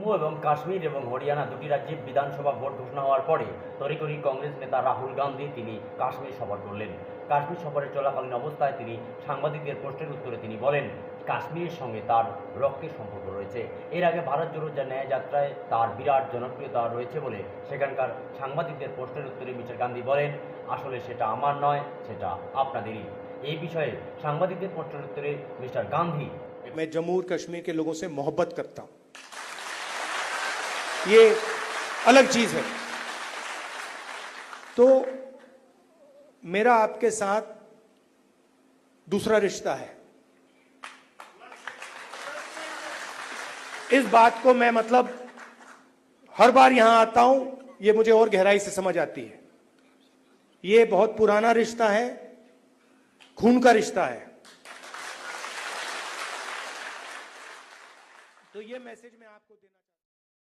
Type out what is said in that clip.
জম্মু এবং কাশ্মীর এবং হরিয়ানা দুটি রাজ্যে বিধানসভা ভোট ঘোষণা হওয়ার পরে তড়িঘড়ি কংগ্রেস নেতা রাহুল গান্ধী তিনি কাশ্মীর সফর করলেন। কাশ্মীর সফরে চলাকালীন অবস্থায় তিনি সাংবাদিকদের প্রশ্নের উত্তরে তিনি বলেন, কাশ্মীরের সঙ্গে তার রক্তের সম্পর্ক রয়েছে। এর আগে ভারত জোড়ো ন্যায় যাত্রায় তার বিরাট জনপ্রিয়তা রয়েছে বলে সেখানকার সাংবাদিকদের প্রশ্নের উত্তরে মিস্টার গান্ধী বলেন, আসলে সেটা আমার নয়, সেটা আপনাদেরই। এই বিষয়ে সাংবাদিকদের প্রশ্নের উত্তরে মিস্টার গান্ধী, मैं जम्मू और कश्मीर के लोगों से मोहब्बत करता हूं, ये अलग चीज है। तो मेरा आपके साथ दूसरा रिश्ता है। इस बात को मैं मतलब हर बार यहां आता हूं, ये मुझे और गहराई से समझ आती है। ये बहुत पुराना रिश्ता है, खून का रिश्ता है। तो ये मैसेज मैं आपको देना चाहता हूं।